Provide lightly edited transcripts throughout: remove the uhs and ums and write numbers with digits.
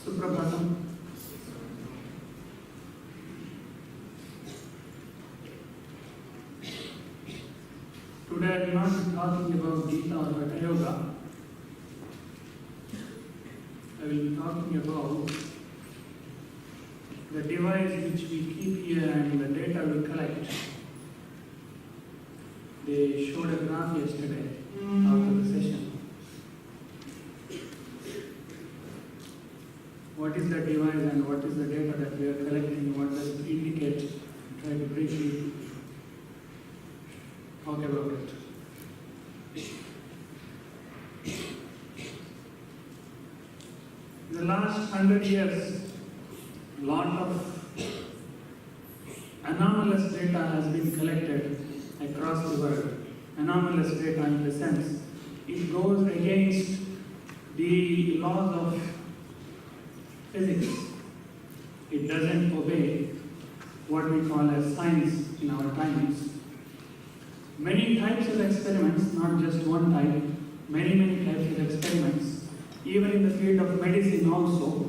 Suprabhatam. Today I will not be talking about Gita or Hatha Yoga. I will be talking about the device which we keep here and the data we collect. They showed a graph yesterday after the session. What is the device and what is the data that we are collecting? What does it indicate? Try to briefly talk about it. In the last 100 years, a lot of anomalous data has been collected across the world. Anomalous data in the sense it goes against the laws of physics. It doesn't obey what we call as science in our times. Many types of experiments, not just one type, many types of experiments, even in the field of medicine also,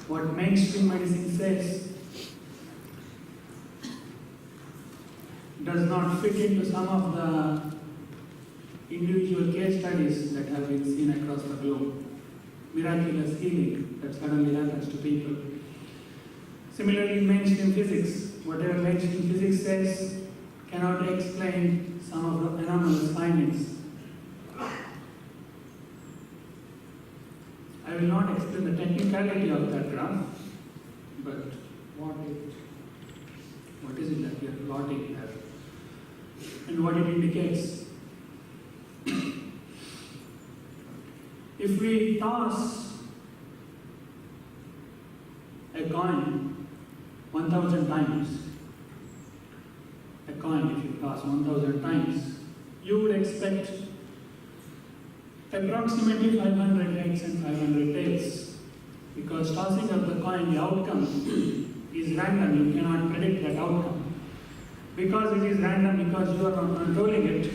what mainstream medicine says does not fit into some of the individual case studies that have been seen across the globe. Miraculous healing that suddenly happens to people. Similarly, mainstream physics, whatever mainstream physics says cannot explain some of the anomalous findings. I will not explain the technicality of that graph, but what is it that we are plotting there and what it indicates. If we toss a coin 1,000 times, a coin if you toss 1,000 times, you would expect approximately 500 heads and 500 tails. Because tossing of the coin, the outcome is random, you cannot predict that outcome. Because it is random, because you are not controlling it,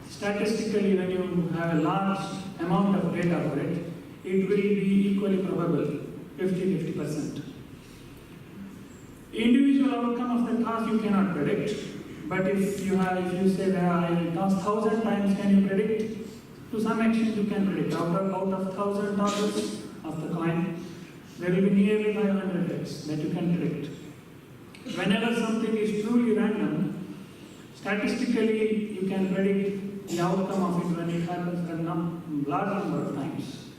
statistically, when you have a large amount of data for it, it will be equally probable, 50%. Individual outcome of the toss you cannot predict, but if you say that I will toss 1,000 times, can you predict? To some extent you can predict. Out of 1,000 tosses of the coin, there will be nearly 500 heads that you can predict. Whenever something is truly random, statistically you can predict the outcome of it when it happens a large number of times.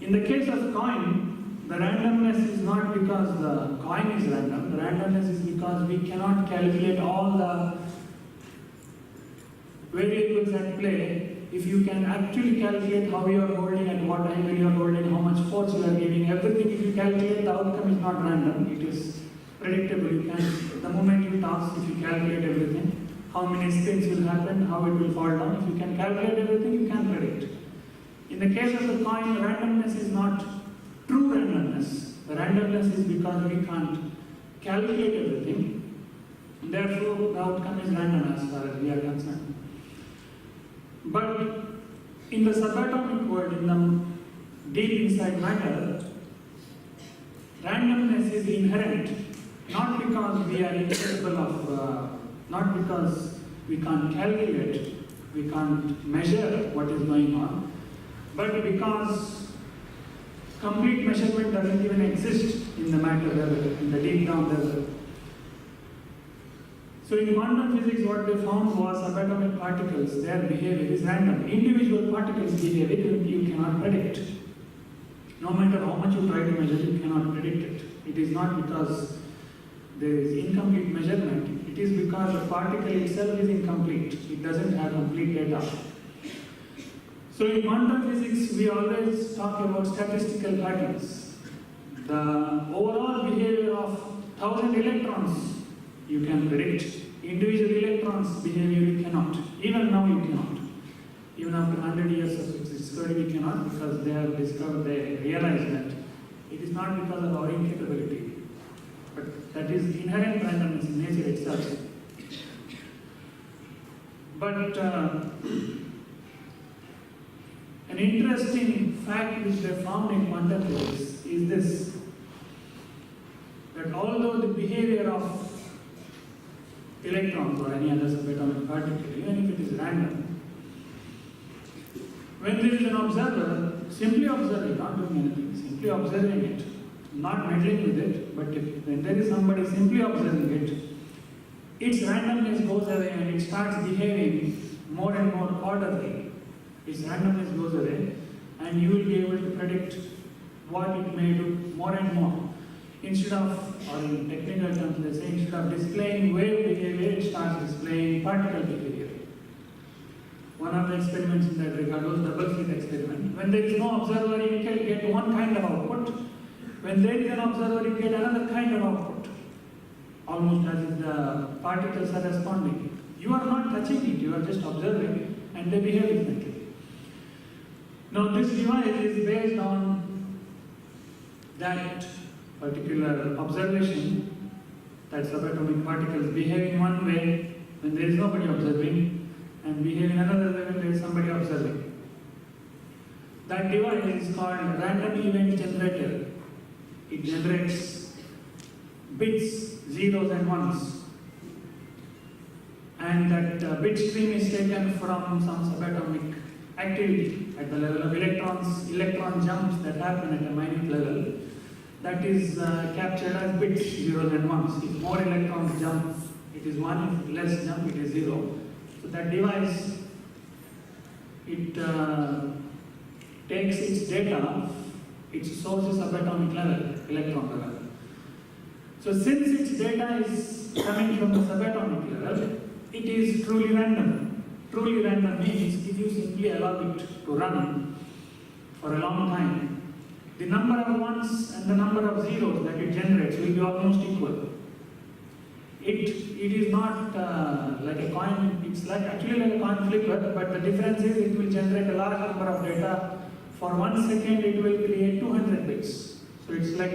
In the case of coin, the randomness is not because the coin is random. The randomness is because we cannot calculate all the variables at play. If you can actually calculate how you are holding, at what angle you are holding, how much force you are giving, everything, if you calculate, the outcome is not random. It is predictable. You can, the moment you toss, if you calculate everything, how many spins will happen, how it will fall down. If you can calculate everything, you can predict. In the case of the coin, randomness is not true randomness. The randomness is because we can't calculate everything. Therefore, the outcome is random as far as we are concerned. But in the subatomic world, in the deep inside matter, randomness is inherent. Not because we are incapable of, not because we can't calculate, we can't measure what is going on, but because complete measurement doesn't even exist in the matter level, in the deep down level. So in quantum physics, what they found was subatomic particles, their behavior is random. Individual particles' behavior you cannot predict. No matter how much you try to measure, you cannot predict it. It is not because there is incomplete measurement, it is because the particle itself is incomplete. It doesn't have complete data. So in quantum physics, we always talk about statistical patterns. The overall behavior of 1,000 electrons you can predict. Individual electrons' behavior you cannot. Even now you cannot. Even after 100 years of discovery we cannot, because they have discovered, they realize that it is not because of our incapability, but that is inherent randomness in nature itself. But An interesting fact which they found in quantum physics is this, that although the behavior of electrons or any other subatomic particle, even if it is random, when there is an observer, simply observing, not doing anything, simply observing it, not meddling with it, but when there is somebody simply observing it, its randomness goes away and it starts behaving more and more orderly. Its randomness goes away and you will be able to predict what it may do more and more. Instead of, or in technical terms they say, instead of displaying wave behavior, it starts displaying particle behavior. One of the experiments in that regard was double slit experiment. When there is no observer, you can get one kind of output. When there is an observer, you get another kind of output. Almost as if the particles are responding. You are not touching it, you are just observing and they behave differently. Now this device is based on that particular observation, that subatomic particles behave in one way when there is nobody observing and behave in another way when there is somebody observing. That device is called random event generator. It generates bits, zeros and ones. And that bit stream is taken from some subatomic activity at the level of electrons, electron jumps that happen at a minute level. That is captured as bits, zeros and ones. If more electrons jump, it is 1. If less jump, it is 0. So that device, it takes its data, its source is subatomic level, electron level. So since its data is coming from the subatomic level, it is truly random. Truly random means if you simply allow it to run for a long time, the number of ones and the number of zeros that it generates will be almost equal. It is not like a coin, it's like actually like a coin flipper, but the difference is it will generate a large number of data. For 1 second it will create 200 bits. So it's like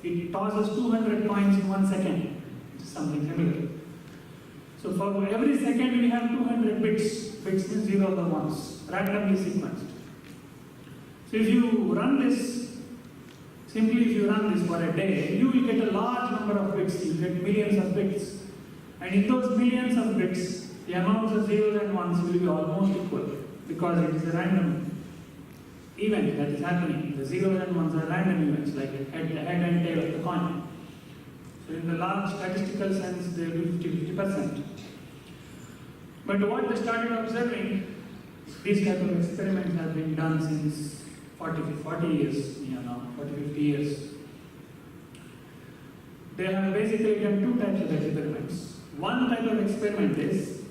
it tosses 200 coins in 1 second. It's something similar. So for every second we have 200 bits. Bits means zeros or ones, randomly sequenced. So if you run this, simply if you run this for a day, you will get a large number of bits. You get millions of bits. And in those millions of bits, the amounts of zeros and ones will be almost equal because it is a random event that is happening. The zeros and ones are random events, like the head and tail of the coin. So in the large statistical sense, they will be 50%. But what they started observing, these type of experiments have been done since 40 years, 40-50 years. They have basically done 2 types of experiments. One type of experiment is,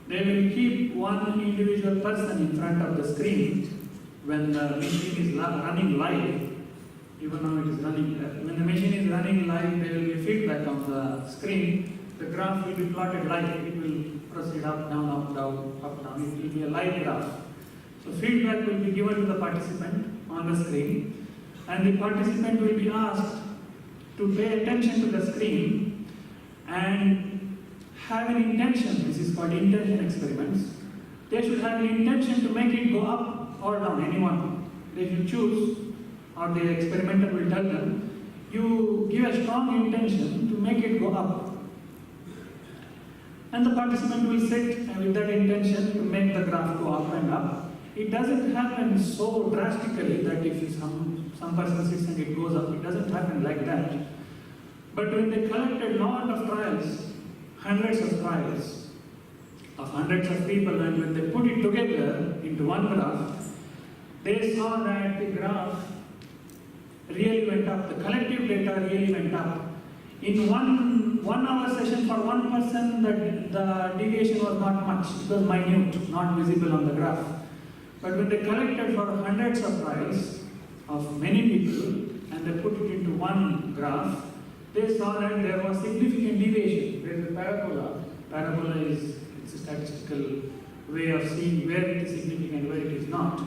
they will keep one individual person in front of the screen when the machine is running live, even though it is running there. When the machine is running live, there will be feedback on the screen. The graph will be plotted live. It will proceed up, down, up, down, up, down. It will be a live graph. So feedback will be given to the participant on the screen, and the participant will be asked to pay attention to the screen and have an intention. This is called intention experiments. They should have an intention to make it go up or down, anyone. They should choose, or the experimenter will tell them, you give a strong intention to make it go up. And the participant will sit with that intention to make the graph go up and up. It doesn't happen so drastically that if some person sits and it goes up, it doesn't happen like that. But when they collected lot of trials, hundreds of trials of hundreds of people, and when they put it together into one graph, they saw that the graph really went up, the collective data really went up. In one hour session for one person, the deviation was not much, it was minute, not visible on the graph. But when they collected for hundreds of trials of many people and they put it into one graph, they saw that there was significant deviation. There is a parabola. Parabola is a statistical way of seeing where it is significant, where it is not.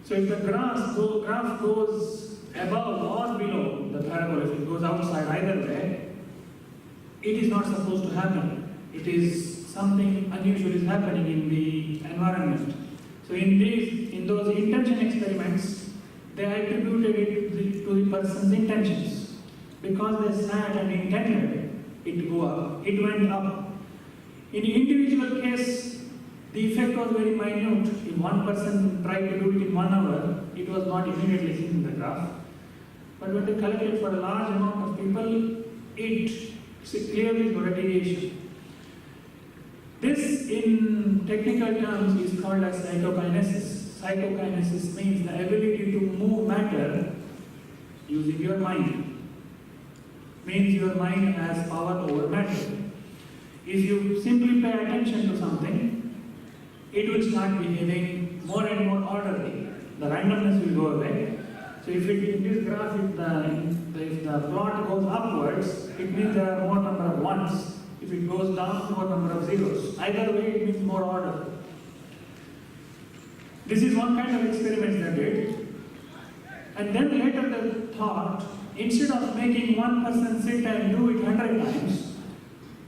So if the graph goes above or below the parabola, if it goes outside either way, it is not supposed to happen. It is something unusual is happening in the environment. So in those intention experiments, they attributed it to the person's intentions. Because they sat and intended it to go up, it went up. In the individual case, the effect was very minute. If one person tried to do it in 1 hour, it was not immediately seen in the graph. But when they collected for a large amount of people, it clearly got a deviation. This, in technical terms, is called as psychokinesis. Psychokinesis means the ability to move matter using your mind. Means your mind has power over matter. If you simply pay attention to something, it will start behaving more and more orderly. The randomness will go away. So if in this graph, if the plot goes upwards, it means there are more number of ones. If it goes down, more number of zeros. Either way, it means more order. This is one kind of experiment they did. And then later they thought, instead of making one person sit and do it 100 times,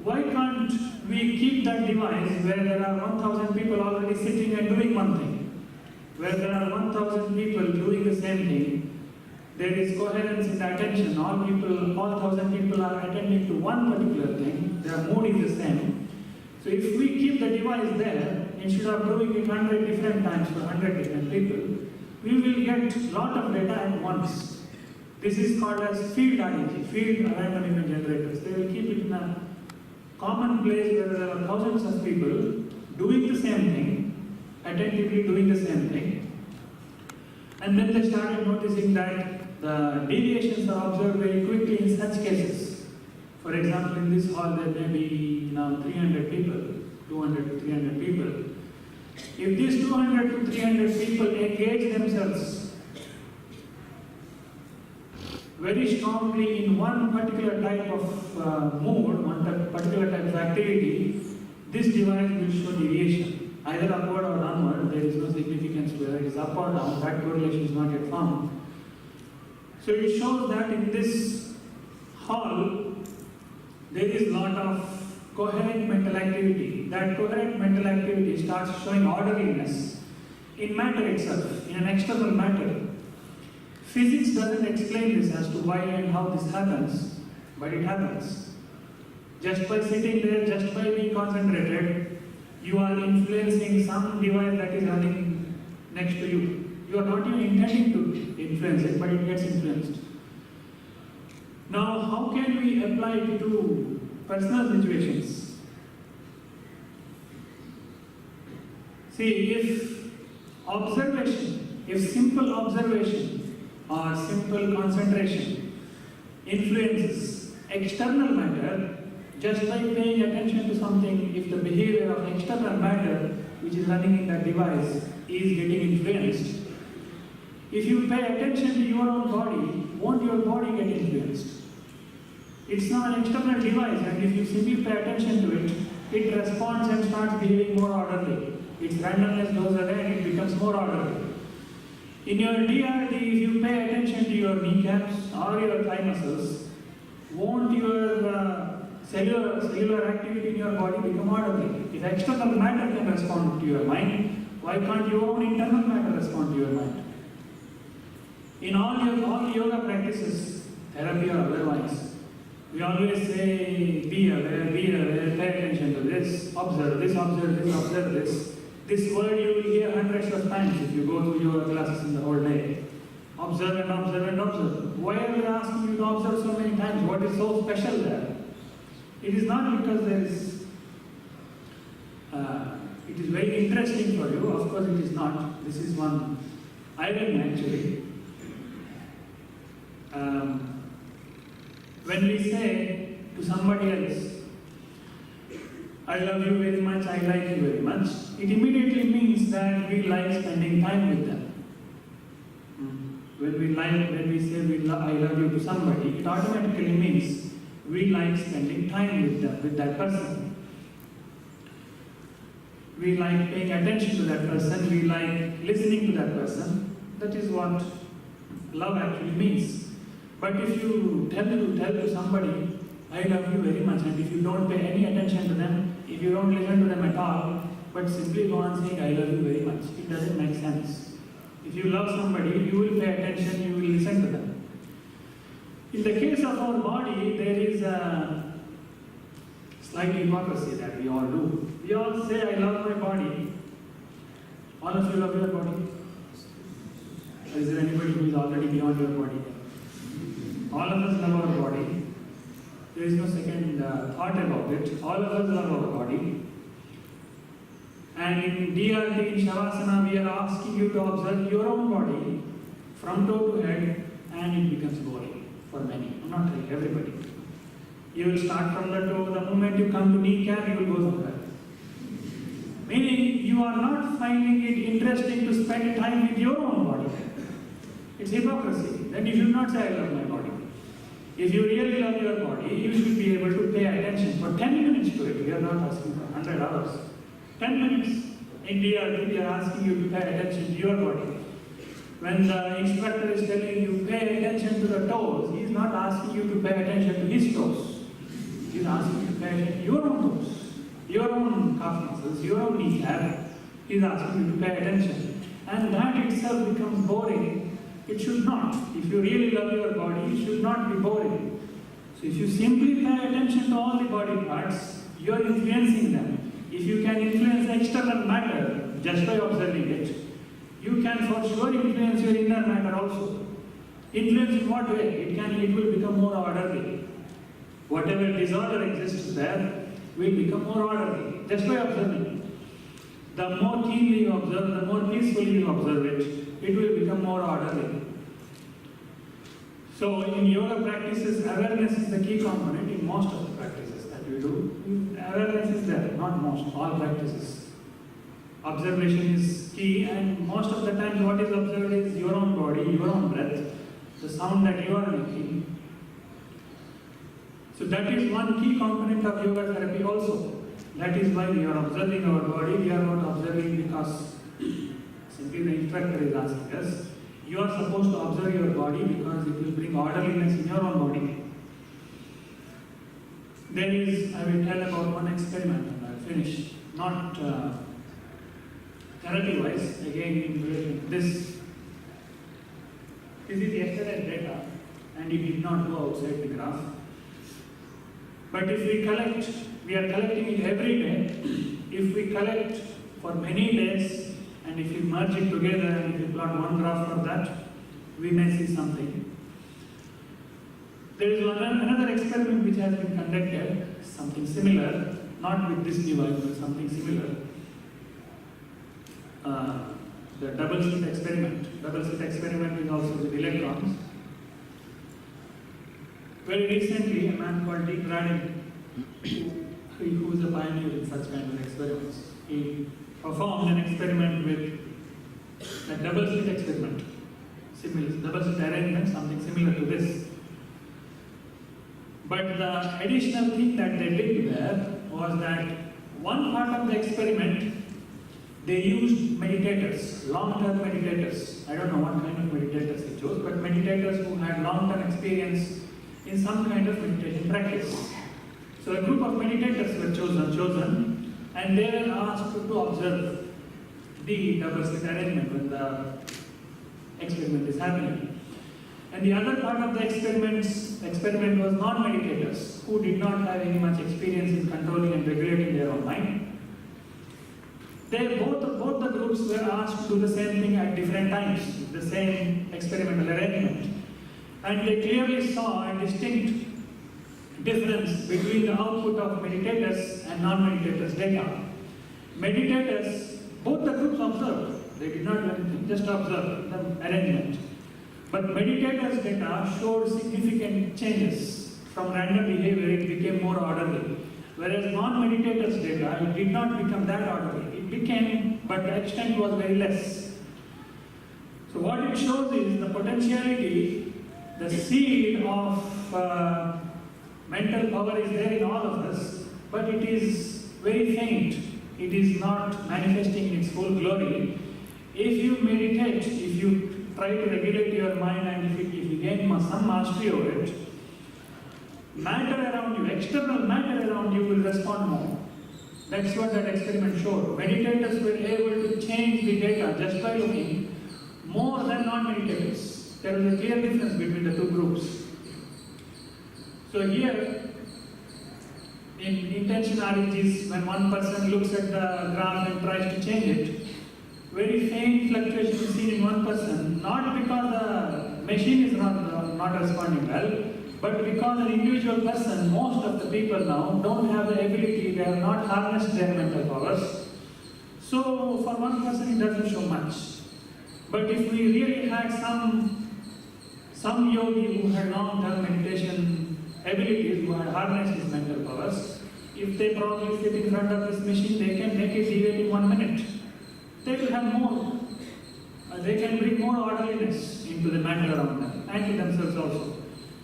why can't we keep that device where there are 1,000 people already sitting and doing one thing? Where there are 1,000 people doing the same thing, there is coherence in the attention. All 1,000 people are attending to one particular thing, their mood is the same. So if we keep the device there, instead of doing it 100 different times for 100 different people, we will get a lot of data at once. This is called as field RNG, field random image generators. They will keep it in a common place where there are thousands of people doing the same thing, attentively doing the same thing. And then they started noticing that the deviations are observed very quickly in such cases. For example, in this hall there may be now 300 people, 200 to 300 people. If these 200 to 300 people engage themselves very strongly in one particular type of mood, one particular type of activity, this device will show deviation, either upward or downward. There is no significance whether it is up or down, that correlation is not yet found. So it shows that in this hall, there is a lot of coherent mental activity. That coherent mental activity starts showing orderliness in matter itself, in an external matter. Physics doesn't explain this as to why and how this happens, but it happens. Just by sitting there, just by being concentrated, you are influencing some device that is running next to you. You are not even intending to influence it, but it gets influenced. Now, how can we apply it to personal situations? See, if simple observation or simple concentration influences external matter, just by paying attention to something, if the behavior of external matter which is running in that device is getting influenced, if you pay attention to your own body, won't your body get influenced? It's now an external device, and if you simply pay attention to it, it responds and starts behaving more orderly. Its randomness goes away and it becomes more orderly. In your DRD, if you pay attention to your kneecaps or your thigh muscles, won't your cellular activity in your body become orderly? If external matter can respond to your mind, why can't your own internal matter respond to your mind? In all yoga practices, therapy or otherwise, we always say, be aware, pay attention to this, observe this, observe this, observe this. This word you will hear hundreds of times if you go through yoga classes in the whole day. Observe and observe and observe. Why are we asking you to observe so many times? What is so special there? It is not because there is, it is very interesting for you. Of course it is not. This is one irony actually. When we say to somebody else, I love you very much, I like you very much, it immediately means that we like spending time with them. When we say I love you to somebody, it automatically means we like spending time with them, with that person. We like paying attention to that person, we like listening to that person. That is what love actually means. But if you tell to somebody, I love you very much, and if you don't pay any attention to them, if you don't listen to them at all, but simply go on saying, I love you very much. It doesn't make sense. If you love somebody, you will pay attention, you will listen to them. In the case of our body, there is a slight hypocrisy that we all do. We all say, I love my body. All of you love your body? Or is there anybody who is already beyond your body? All of us love our body. There is no second thought about it. All of us love our body. And in DRT, in Shavasana, we are asking you to observe your own body from toe to head, and it becomes boring for many. I'm not telling everybody. You will start from the toe. The moment you come to kneecap, you will go somewhere. Meaning, you are not finding it interesting to spend time with your own body. It's hypocrisy. Then you should not say, I love my body. If you really love your body, you should be able to pay attention for 10 minutes to it. We are not asking for 100 hours. 10 minutes in DRT, we are asking you to pay attention to your body. When the instructor is telling you pay attention to the toes, he is not asking you to pay attention to his toes. He is asking you to pay attention to your own toes, your own calf muscles, your own kneecap. He is asking you to pay attention. And that itself becomes boring. It should not. If you really love your body, it should not be boring. So if you simply pay attention to all the body parts, you are influencing them. If you can influence external matter just by observing it, you can for sure influence your inner matter also. Influence in what way? It will become more orderly. Whatever disorder exists there will become more orderly just by observing. The more keenly you observe, the more peacefully you observe it, it will become more orderly. So in yoga practices, awareness is the key component in most of the practices that we do. Awareness is there, not most, all practices. Observation is key, and most of the times what is observed is your own body, your own breath, the sound that you are making. So that is one key component of yoga therapy also. That is why we are observing our body. We are not observing because simply the instructor is asking us. You are supposed to observe your body because it will bring orderliness in your own body. There is, I will tell about one experiment and I'll finish. Not therapy-wise, again in relation to this. This is yesterday's data and it did not go outside the graph. But if we collect, we are collecting it every day. If we collect for many days and if we merge it together and if we plot one graph for that, we may see something. There is another experiment which has been conducted, something similar, not with this device, but something similar. The double slit experiment. Double slit experiment is also with electrons. Very recently, a man called Dick Radin, who is a pioneer in such kind of experiments, he performed an experiment with a double slit experiment. Similar, double slit arrangement, something similar to this. But the additional thing that they did there was that one part of the experiment, they used meditators, long-term meditators. I don't know what kind of meditators they chose, but meditators who had long-term experience in some kind of meditation practice. So a group of meditators were chosen, and they were asked to observe the double slit arrangement when the experiment is happening. And the other part of the experiment was non-meditators who did not have any much experience in controlling and regulating their own mind. They both the groups were asked to do the same thing at different times, the same experimental arrangement. And they clearly saw a distinct difference between the output of meditators and non-meditators data. Meditators, both the groups observed. They did not do anything, just observed the arrangement. But meditators' data showed significant changes. From random behavior, it became more orderly. Whereas non-meditators' data, it did not become that orderly. It became, but the extent was very less. So what it shows is the potentiality, the seed of mental power is there in all of us, but it is very faint. It is not manifesting in its full glory. If you meditate, if you try to regulate your mind and if you gain some mastery over it, matter around you, external matter around you will respond more. That's what that experiment showed. Meditators were able to change the data just by looking more than non-meditators. There is a clear difference between the two groups. So here, in intention REGs, when one person looks at the graph and tries to change it, very faint fluctuation is seen in one person, not because the machine is not responding well, but because an individual person, most of the people now don't have the ability, they have not harnessed their mental powers. So for one person it doesn't show much. But if we really had some yogi who had long-term meditation abilities, who had harnessed his mental powers, if they probably sit in front of this machine, they can make it deviate in 1 minute. They will have more. They can bring more orderliness into the matter around them and to themselves also.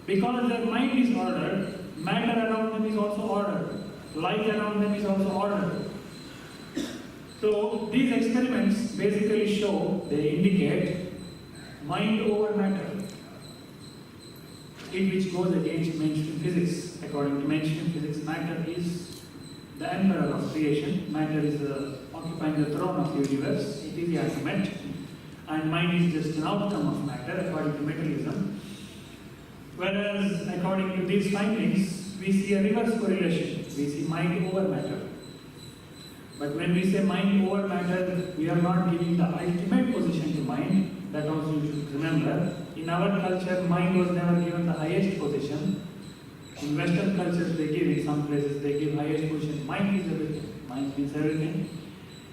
Because their mind is ordered, matter around them is also ordered, life around them is also ordered. So these experiments basically show, they indicate mind over matter, in which goes against mainstream physics. According to mainstream physics, matter is the emperor of creation, matter is occupying the throne of the universe, it is the ultimate, and mind is just an outcome of matter according to materialism. Whereas, according to these findings, we see a reverse correlation. We see mind over matter. But when we say mind over matter, we are not giving the ultimate position to mind. That also you should remember. In our culture, mind was never given the highest position. In Western cultures, they give, in some places, they give highest position. Mind is everything. Mind means everything.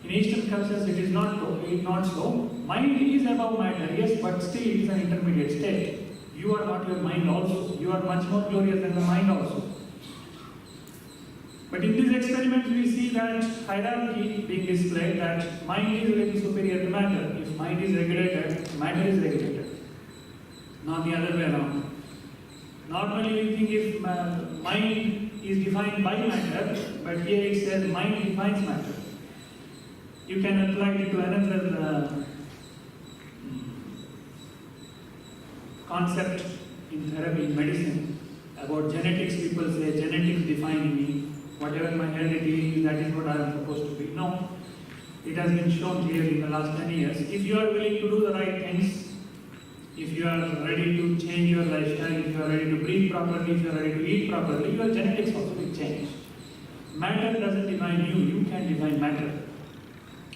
In Eastern cultures, it is not so. Mind is above matter, yes, but still it is an intermediate state. You are not your mind also. You are much more glorious than the mind also. But in this experiment, we see that hierarchy being displayed, that mind is really superior to matter. If mind is regulated, matter is regulated. Not the other way around. Normally, we think if mind is defined by matter, but here it says mind defines matter. You can apply it to another concept in therapy, in medicine. About genetics, people say genetics define me. Whatever my heredity is, that is what I am supposed to be. No. It has been shown clearly in the last 10 years. If you are willing to do the right things, if you are ready to change your lifestyle, if you are ready to breathe properly, if you are ready to eat properly, your genetics also will change. Matter doesn't define you, you can define matter.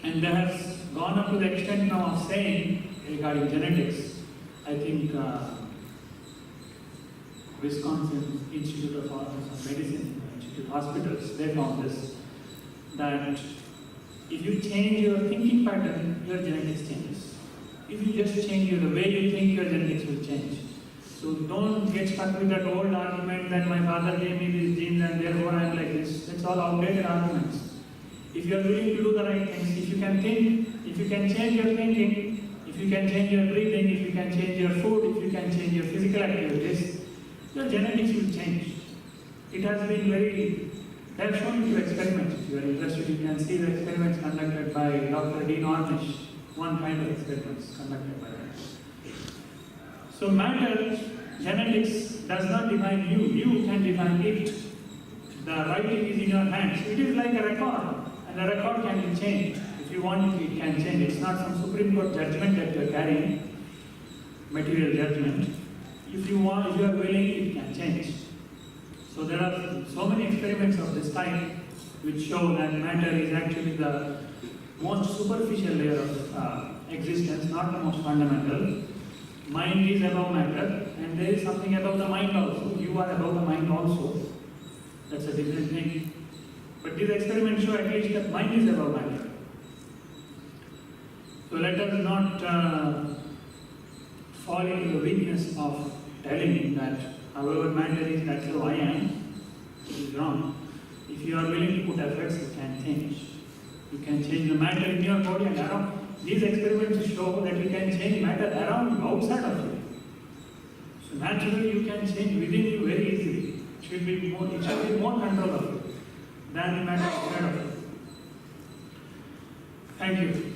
And they have gone up to the extent now of saying regarding genetics, I think Wisconsin Institute of Medicine, Institute Hospitals, they found this, that if you change your thinking pattern, your genetics changes. If you just change the way you think, your genetics will change. So don't get stuck with that old argument that my father gave me these genes and therefore I am like this. That's all outdated arguments. If you are willing to do the right things, if you can think, if you can change your thinking, if you can change your breathing, if you can change your food, if you can change your physical activities, your genetics will change. It has been they have shown you experiments. If you are interested, you can see the experiments conducted by Dr. Dean Ornish, one kind of experiments conducted by them. So matter, genetics does not define you, you can define it. The writing is in your hands. It is like a record, and the record can be changed. If you want it, it can change. It's not some Supreme Court judgment that you are carrying, material judgment. If you are willing, it can change. So there are so many experiments of this type which show that matter is actually the most superficial layer of existence, not the most fundamental. Mind is above matter, and there is something above the mind also. You are above the mind also. That's a different thing. But these experiments show at least that mind is above matter. So let us not fall into the weakness of telling that however matter is, that's how I am. It is wrong. If you are willing to put efforts, you can change. You can change the matter in your body and around. These experiments show that you can change matter around you, outside of you. So naturally you can change within you very easily. It should be more control of you than matter outside of you. Thank you.